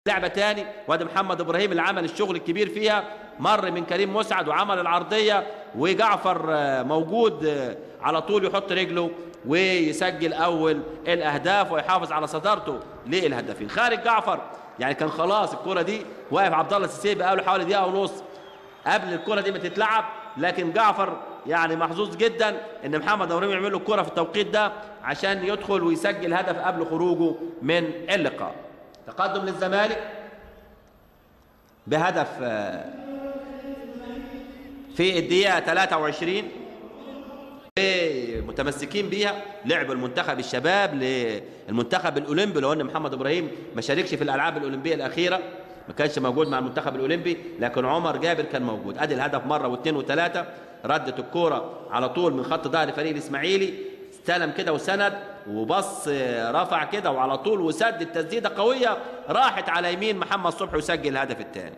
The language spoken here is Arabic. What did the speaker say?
لعبة تاني، وادي محمد ابراهيم اللي عمل الشغل الكبير فيها، مر من كريم مسعد وعمل العرضية، وجعفر موجود على طول يحط رجله ويسجل اول الاهداف ويحافظ على صدارته للهدافين. خارج جعفر يعني كان خلاص الكرة دي واقف عبد الله السيسي بقاله حوالي دقيقة ونص قبل الكرة دي ما تتلعب، لكن جعفر يعني محظوظ جدا ان محمد ابراهيم يعمل له الكرة في التوقيت ده عشان يدخل ويسجل هدف قبل خروجه من اللقاء. تقدم للزمالك بهدف في الدقيقة 23 متمسكين بيها. لعب المنتخب الشباب للمنتخب الأولمبي، لو أن محمد إبراهيم ما شاركش في الألعاب الأولمبية الأخيرة، ما كانش موجود مع المنتخب الأولمبي، لكن عمر جابر كان موجود. أدي الهدف مرة واثنين وثلاثة، ردت الكورة على طول من خط ظهر فريق الإسماعيلي، استلم كده وسند وبص رفع كده وعلى طول وسد التسديده قويه راحت على يمين محمد صبحي وسجل الهدف الثاني.